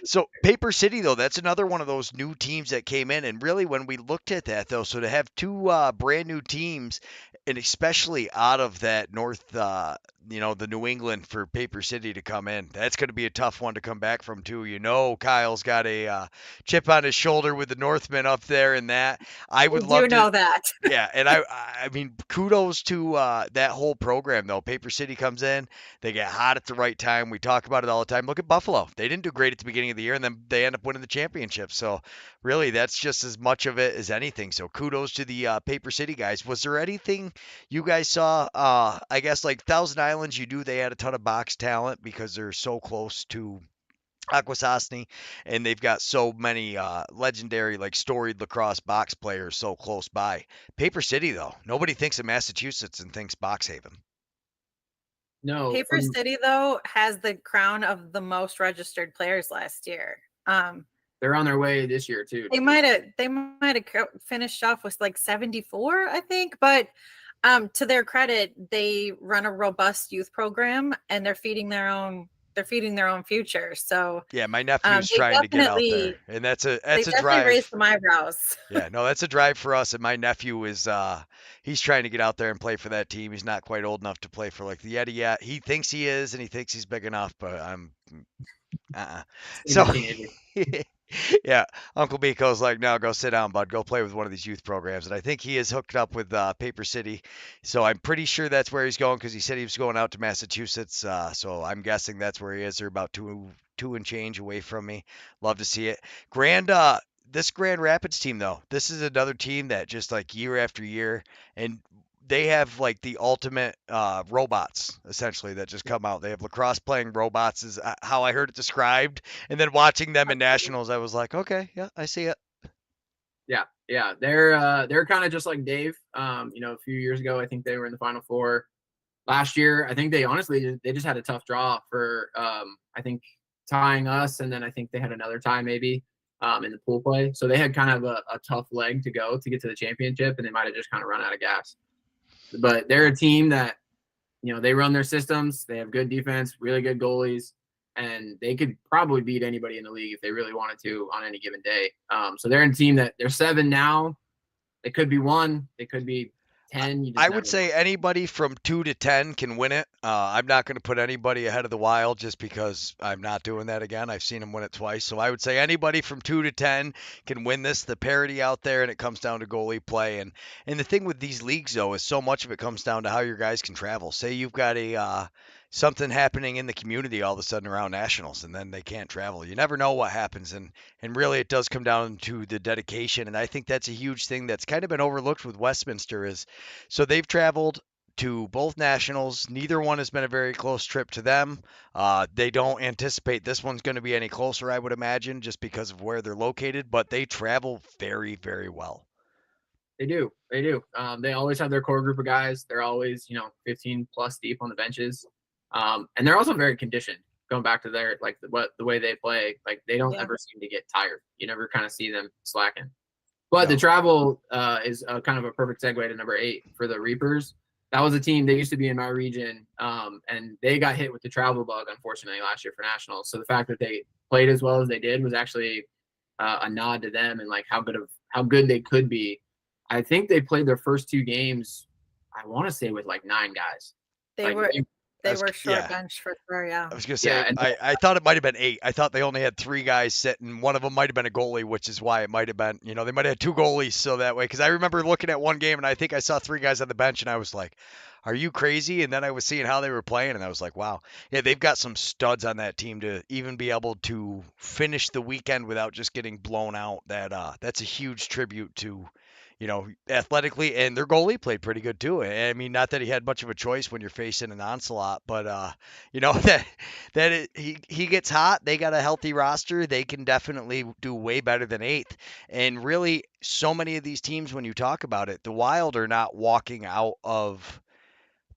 so Paper City, though, that's another one of those new teams that came in. And really, when we looked at that, though, so to have two brand new teams, and especially out of that north, the New England for Paper City to come in, that's going to be a tough one to come back from, too. Kyle's got a chip on his shoulder with the Northmen up there, and that. I would love to know that. Yeah, and I mean, kudos to that whole program, though. Paper City comes in, they get hot at the right time. We talk about it all the time. Look at Buffalo. They didn't do great at the beginning of the year, and then they end up winning the championship. So, really, that's just as much of it as anything. So, kudos to the Paper City guys. Was there anything you guys saw? I guess, like Thousand Islands, they had a ton of box talent because they're so close to Akwesasne, and they've got so many legendary, like storied lacrosse box players so close by. Paper City, though, nobody thinks of Massachusetts and thinks Boxhaven. No, Paper City, though, has the crown of the most registered players last year. They're on their way this year too. They might have finished off with like 74, I think, but to their credit, they run a robust youth program and they're feeding their own future. So yeah, my nephew's trying to get out there, and that's a drive. Raised some eyebrows. Yeah, no, that's a drive for us. And my nephew is he's trying to get out there and play for that team. He's not quite old enough to play for like the Yeti yet. He thinks he is, and he thinks he's big enough, but I'm So yeah, Uncle Miko's like, no, go sit down, bud. Go play with one of these youth programs. And I think he is hooked up with Paper City. So I'm pretty sure that's where he's going because he said he was going out to Massachusetts. So I'm guessing that's where he is. They're about two and change away from me. Love to see it. This Grand Rapids team, though, this is another team that just like year after year, and they have like the ultimate robots essentially that just come out. They have lacrosse playing robots is how I heard it described. And then watching them in nationals, I was like, okay, yeah, I see it. Yeah. They're kind of just like Dave. A few years ago, I think they were in the Final Four. Last year, I think they just had a tough draw for I think tying us, and then I think they had another tie maybe in the pool play. So they had kind of a tough leg to go to get to the championship, and they might have just kind of run out of gas. But they're a team that, they run their systems. They have good defense, really good goalies, and they could probably beat anybody in the league if they really wanted to on any given day. So they're a team that they're 7 now. They could be 1. They could be 10. I would say anybody from 2 to 10 can win it. I'm not going to put anybody ahead of the Wild just because I'm not doing that again. I've seen them win it twice. So I would say anybody from 2 to 10 can win this. The parity out there, and it comes down to goalie play. And the thing with these leagues, though, is so much of it comes down to how your guys can travel. Say you've got something happening in the community all of a sudden around nationals, and then they can't travel. You never know what happens, and really it does come down to the dedication, and I think that's a huge thing that's kind of been overlooked with Westminster is so they've traveled to both nationals. Neither one has been a very close trip to them. They don't anticipate this one's going to be any closer, I would imagine, just because of where they're located, but they travel very, very well. They do. They do. They always have their core group of guys. They're always, 15 plus deep on the benches. And they're also very conditioned. Going back to their the way they play, like they don't ever seem to get tired. You never kind of see them slacking. But the travel is kind of a perfect segue to number 8 for the Reapers. That was a team that used to be in my region, and they got hit with the travel bug, unfortunately, last year for nationals. So the fact that they played as well as they did was actually a nod to them and like how good they could be. I think they played their first 2 games, I want to say, with like 9 guys. They were short bench for sure, yeah. I was going to say, I thought it might have been 8. I thought they only had 3 guys sitting. One of them might have been a goalie, which is why it might have been, they might have had 2 goalies so that way. Because I remember looking at one game and I think I saw 3 guys on the bench and I was like, are you crazy? And then I was seeing how they were playing and I was like, wow. Yeah, they've got some studs on that team to even be able to finish the weekend without just getting blown out. That's a huge tribute to athletically, and their goalie played pretty good too. I mean, not that he had much of a choice when you're facing an onslaught, but he gets hot. They got a healthy roster. They can definitely do way better than 8th. And really, so many of these teams, when you talk about it, the Wild are not walking out of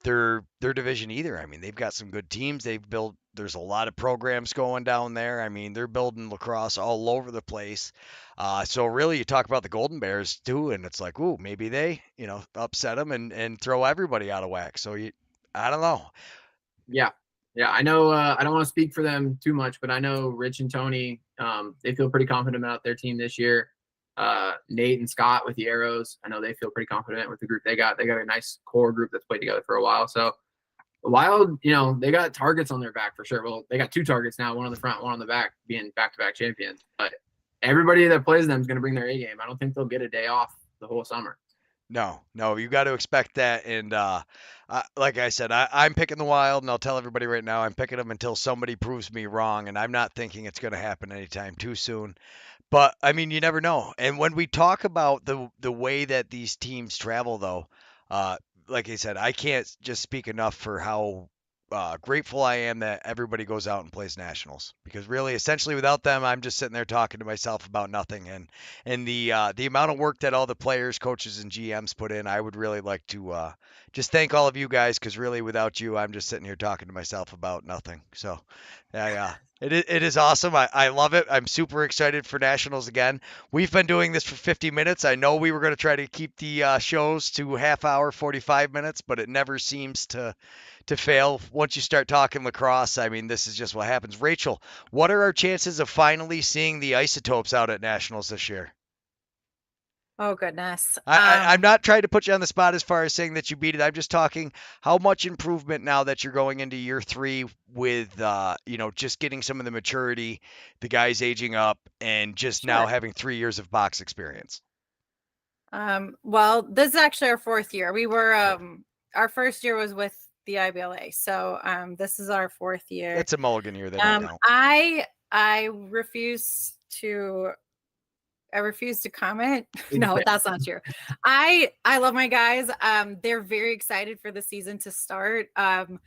their division either. I mean, they've got some good teams. They've built. There's a lot of programs going down there. I mean, they're building lacrosse all over the place. So really, you talk about the Golden Bears too, and it's like, ooh, maybe they, upset them and throw everybody out of whack. So I don't know. Yeah, I know. I don't want to speak for them too much, but I know Rich and Tony. They feel pretty confident about their team this year. Nate and Scott with the Arrows, I know they feel pretty confident with the group they got. They got a nice core group that's played together for a while. So the Wild, they got targets on their back for sure. Well, they got 2 targets now, one on the front, one on the back, being back-to-back champions. But everybody that plays them is going to bring their A game. I don't think they'll get a day off the whole summer. No, you got to expect that. And like I said, I'm picking the Wild, and I'll tell everybody right now, I'm picking them until somebody proves me wrong, and I'm not thinking it's going to happen anytime too soon. But I mean, you never know. And when we talk about the way that these teams travel, though, like I said, I can't just speak enough for how grateful I am that everybody goes out and plays nationals, because really, essentially, without them, I'm just sitting there talking to myself about nothing. And the amount of work that all the players, coaches, and GMs put in, I would really like to just thank all of you guys, because really, without you, I'm just sitting here talking to myself about nothing. So, yeah. It is awesome. I love it. I'm super excited for nationals again. We've been doing this for 50 minutes. I know we were going to try to keep the shows to half hour, 45 minutes, but it never seems to fail. Once you start talking lacrosse, I mean, this is just what happens. Rachel, what are our chances of finally seeing the Isotopes out at nationals this year? Oh, goodness. I'm not trying to put you on the spot as far as saying that you beat it. I'm just talking how much improvement now that you're going into year 3 with, just getting some of the maturity, the guys aging up, and just now having 3 years of box experience. Well, this is actually our 4th year. We were, our first year was with the IBLA. So this is our 4th year. It's a mulligan year. They don't count. I refuse to comment. No, that's not true. I love my guys. They're very excited for the season to start. I'm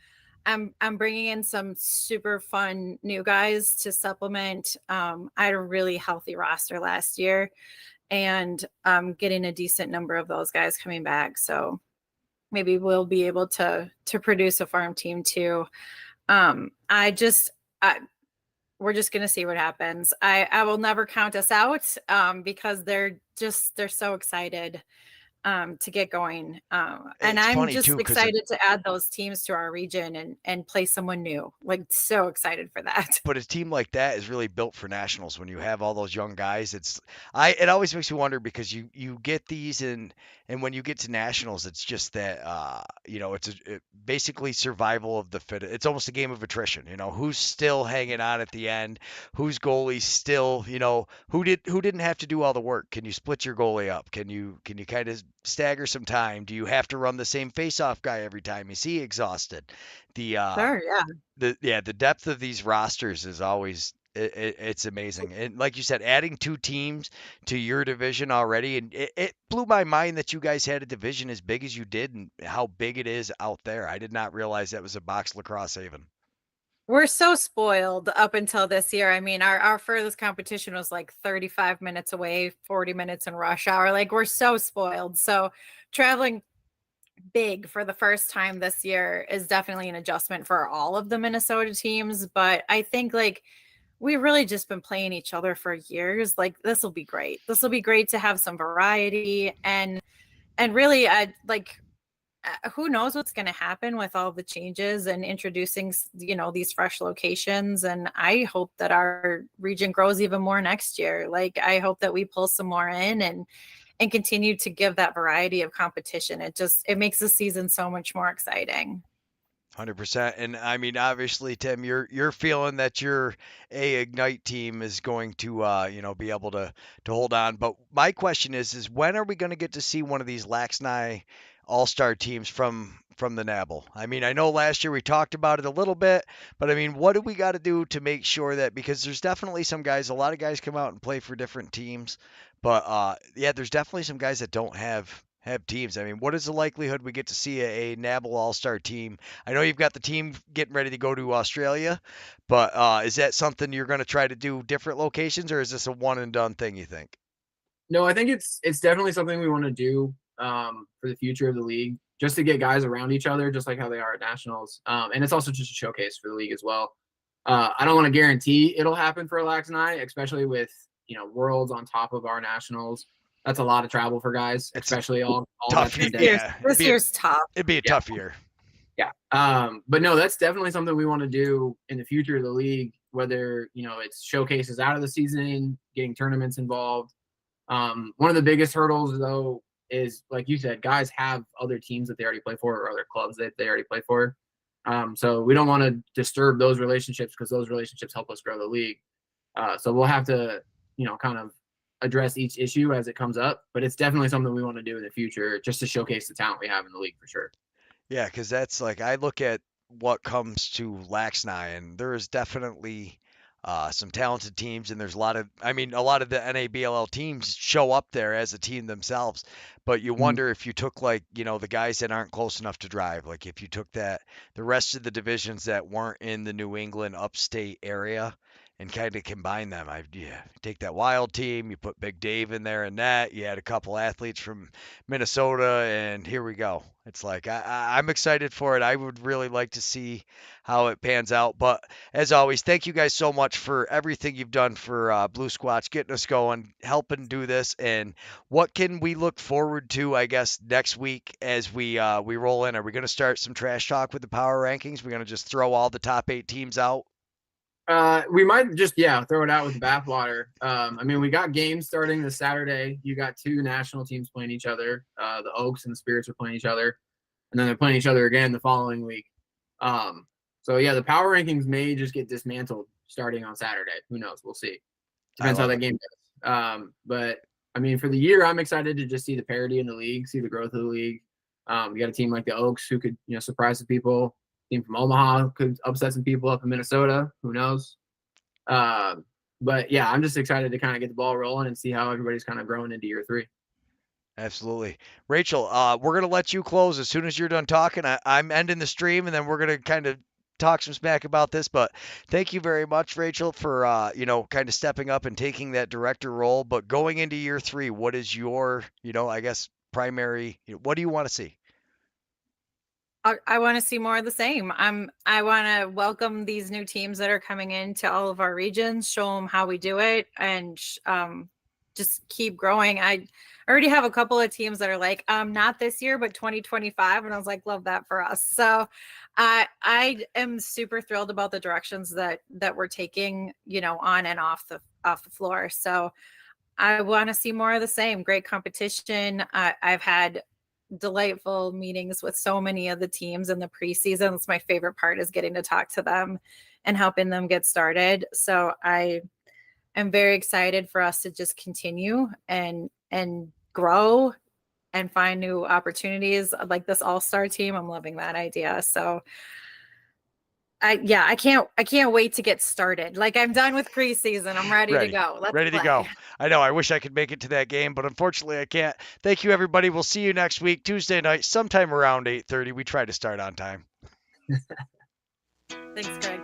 bringing in some super fun new guys to supplement. I had a really healthy roster last year, and getting a decent number of those guys coming back. So maybe we'll be able to produce a farm team too. We're just going to see what happens. I will never count us out because they're so excited to get going. And I'm just excited to add those teams to our region and play someone new. Like, so excited for that. But a team like that is really built for nationals. When you have all those young guys, it always makes you wonder, because you get these and when you get to nationals, it's just that it's basically survival of the fittest. It's almost a game of attrition. Who's still hanging on at the end, whose goalie's still, who didn't have to do all the work. Can you split your goalie up? Can you kind of stagger some time? Do you have to run the same face-off guy every time? Is he exhausted? The Sure, yeah. the depth of these rosters is always it's amazing. And like you said, adding 2 teams to your division already, and it blew my mind that you guys had a division as big as you did and how big it is out there. I did not realize that was a box lacrosse haven. We're so spoiled up until this year. I mean, our furthest competition was like 35 minutes away, 40 minutes in rush hour. Like, we're so spoiled. So traveling big for the first time this year is definitely an adjustment for all of the Minnesota teams. But I think like we've really just been playing each other for years. Like, this will be great. This will be great to have some variety and really who knows what's going to happen with all the changes and introducing, these fresh locations. And I hope that our region grows even more next year. Like, I hope that we pull some more in and continue to give that variety of competition. It makes the season so much more exciting. 100%. And I mean, obviously, Tim, you're feeling that your Ignite team is going to be able to hold on. But my question is when are we going to get to see one of these Laxni all-star teams from the NABL? I mean, I know last year we talked about it a little bit, but I mean, what do we got to do to make sure that, because there's definitely some guys, a lot of guys come out and play for different teams, but yeah, there's definitely some guys that don't have teams. I mean, what is the likelihood we get to see a NABL all-star team? I know you've got the team getting ready to go to Australia, but is that something you're going to try to do different locations, or is this a one and done thing, you think? No, I think it's definitely something we want to do for the future of the league, just to get guys around each other, just like how they are at nationals. And it's also just a showcase for the league as well. I don't want to guarantee it'll happen for Lax and I, especially with worlds on top of our nationals. That's a lot of travel for guys, especially all tough. that. Yeah, This year's tough. It'd be a tough year. Yeah. But no, that's definitely something we want to do in the future of the league, whether, it's showcases out of the season, getting tournaments involved. One of the biggest hurdles, though, is, like you said, guys have other teams that they already play for or other clubs that they already play for. So we don't want to disturb those relationships, because those relationships help us grow the league. So we'll have to, kind of address each issue as it comes up. But it's definitely something we want to do in the future, just to showcase the talent we have in the league for sure. Yeah, because that's like, I look at what comes to Laxni, and there is definitely some talented teams, and there's a lot of the NABLL teams show up there as a team themselves. But you wonder if you took, like, the guys that aren't close enough to drive, like if you took the rest of the divisions that weren't in the New England upstate area and kind of combine them. Take that Wild team, you put Big Dave in there, and that you had a couple athletes from Minnesota, and here we go. It's like I'm excited for it. I would really like to see how it pans out. But as always, thank you guys so much for everything you've done for Blue Squatch, getting us going, helping do this. And what can we look forward to, I guess, next week as we roll in? Are we going to start some trash talk with the power rankings? We're going to just throw all the top 8 teams out? We might just throw it out with the bathwater. I mean, we got games starting this Saturday. You got 2 national teams playing each other. The Oaks and the Spirits are playing each other, and then they're playing each other again the following week. So yeah, the power rankings may just get dismantled starting on Saturday. Who knows? We'll see. Depends how that game goes. But I mean, for the year, I'm excited to just see the parity in the league, see the growth of the league. We got a team like the Oaks who could surprise some people. Team from Omaha could upset some people up in Minnesota. Who knows? But yeah, I'm just excited to kind of get the ball rolling and see how everybody's kind of growing into year 3. Absolutely. Rachel, we're going to let you close as soon as you're done talking. I'm ending the stream, and then we're going to kind of talk some smack about this. But thank you very much, Rachel, for, kind of stepping up and taking that director role. But going into year 3, what is your, I guess, primary, what do you want to see? I want to see more of the same. I want to welcome these new teams that are coming into all of our regions, show them how we do it, and just keep growing. I already have a couple of teams that are like, not this year, but 2025. And I was like, love that for us. So I am super thrilled about the directions that we're taking, on and off the floor. So I want to see more of the same. Great competition. I've had delightful meetings with so many of the teams in the preseason. It's my favorite part, is getting to talk to them and helping them get started. So I am very excited for us to just continue and grow and find new opportunities like this all-star team. I'm loving that idea. So I can't wait to get started. Like, I'm done with preseason. I'm ready to go. Let's Ready to play. go. I know. I wish I could make it to that game, but unfortunately I can't. Thank you, everybody. We'll see you next week, Tuesday night, sometime around 8:30. We try to start on time. Thanks, Greg.